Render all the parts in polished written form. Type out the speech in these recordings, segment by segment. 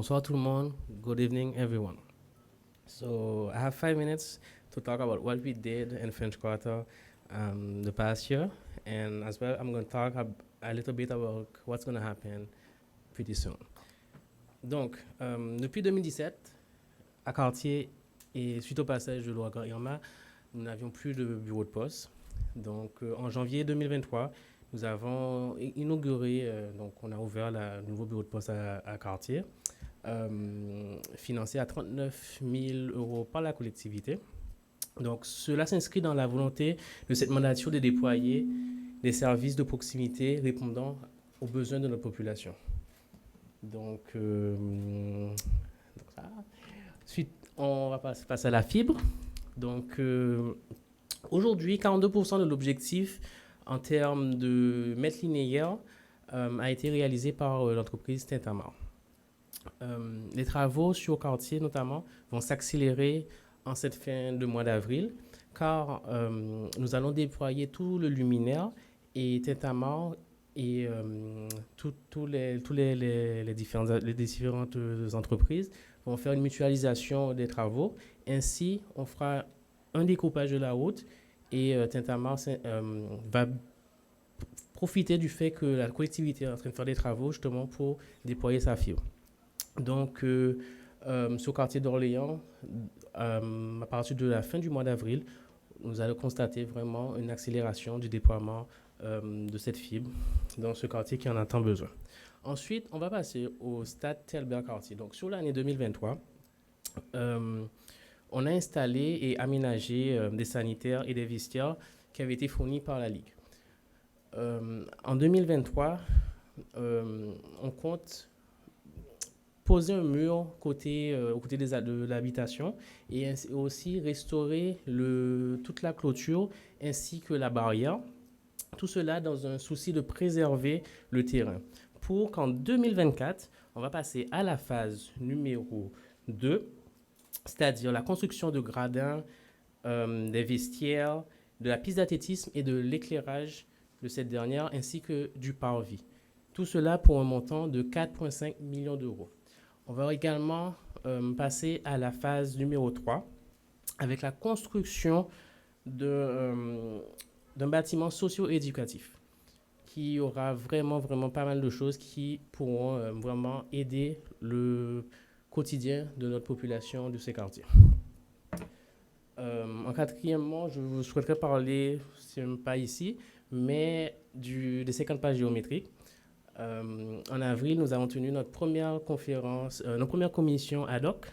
Bonsoir tout le monde. Good evening, everyone. So I have 5 minutes to talk about what we did in French Quarter the past year, and as well, I'm going to talk a little bit about what's going to happen pretty soon. Donc, depuis 2017, à Cartier et suite au passage de l'ouragan Irma, nous n'avions plus de bureau de poste. Donc, en janvier 2023, nous avons inauguré, donc on a ouvert le nouveau bureau de poste à Cartier, financé à 39 000 euros par la collectivité. Donc, cela s'inscrit dans la volonté de cette mandature de déployer des services de proximité répondant aux besoins de notre population. Donc, ensuite, on va passer à la fibre. Donc, aujourd'hui, 42% de l'objectif en termes de mètres linéaires a été réalisé par l'entreprise Tintamar. Les travaux sur Cartier, notamment, vont s'accélérer en cette fin de mois d'avril, car nous allons déployer tout le luminaire et Tintamar et les différentes entreprises vont faire une mutualisation des travaux. Ainsi, on fera un découpage de la route et Tintamar va profiter du fait que la collectivité est en train de faire des travaux justement pour déployer sa fibre. Donc, sur Cartier d'Orléans, à partir de la fin du mois d'avril, nous allons constater vraiment une accélération du déploiement de cette fibre dans ce quartier qui en a tant besoin. Ensuite, on va passer au stade Telbert-Cartier. Donc, sur l'année 2023, on a installé et aménagé des sanitaires et des vestiaires qui avaient été fournis par la Ligue. En 2023, on compte poser un mur aux côtés de l'habitation et aussi restaurer toute la clôture ainsi que la barrière. Tout cela dans un souci de préserver le terrain. Pour qu'en 2024, on va passer à la phase numéro 2, c'est-à-dire la construction de gradins, des vestiaires, de la piste d'athlétisme et de l'éclairage de cette dernière, ainsi que du parvis. Tout cela pour un montant de 4,5 millions d'euros. On va également passer à la phase numéro 3 avec la construction d'un bâtiment socio-éducatif qui aura vraiment pas mal de choses qui pourront vraiment aider le quotidien de notre population de ces quartiers. En quatrièmement, je souhaiterais parler, c'est pas ici, mais des 50 pages géométriques. En avril, nous avons tenu notre première conférence, notre première commission ad hoc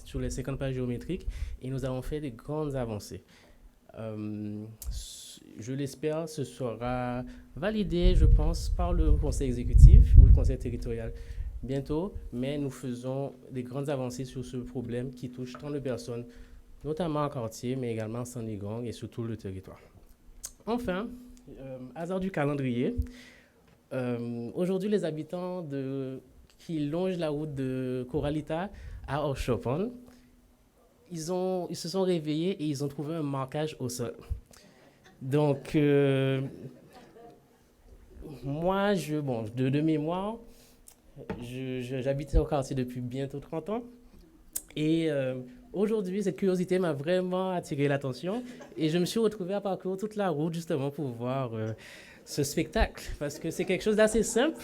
sur les 50 pages géométriques et nous avons fait des grandes avancées. Je l'espère, ce sera validé, je pense, par le conseil exécutif ou le conseil territorial bientôt, mais nous faisons des grandes avancées sur ce problème qui touche tant de personnes, notamment à Cartier, mais également à Saint-Nigang et sur tout le territoire. Enfin, hasard du calendrier, aujourd'hui, les habitants qui longent la route de Coralita à Orchopon, ils se sont réveillés et ils ont trouvé un marquage au sol. Donc, moi, de mémoire, j'habitais au quartier depuis bientôt 30 ans. Et aujourd'hui, cette curiosité m'a vraiment attiré l'attention. Et je me suis retrouvé à parcourir toute la route justement pour voir ce spectacle. Parce que c'est quelque chose d'assez simple.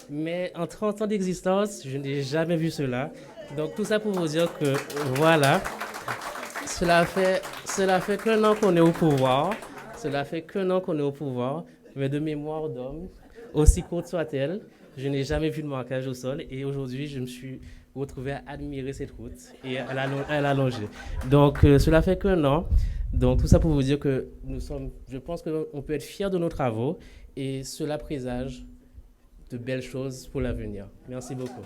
Mais en 30 ans d'existence, je n'ai jamais vu cela. Donc tout ça pour vous dire que voilà, cela fait qu'un an qu'on est au pouvoir. Mais de mémoire d'homme, aussi courte soit-elle, je n'ai jamais vu de marquage au sol. Et aujourd'hui, je me suis retrouvé à admirer cette route et à la longer. Donc cela fait qu'un an. Donc tout ça pour vous dire que je pense qu'on peut être fiers de nos travaux et cela présage de belles choses pour l'avenir. Merci beaucoup.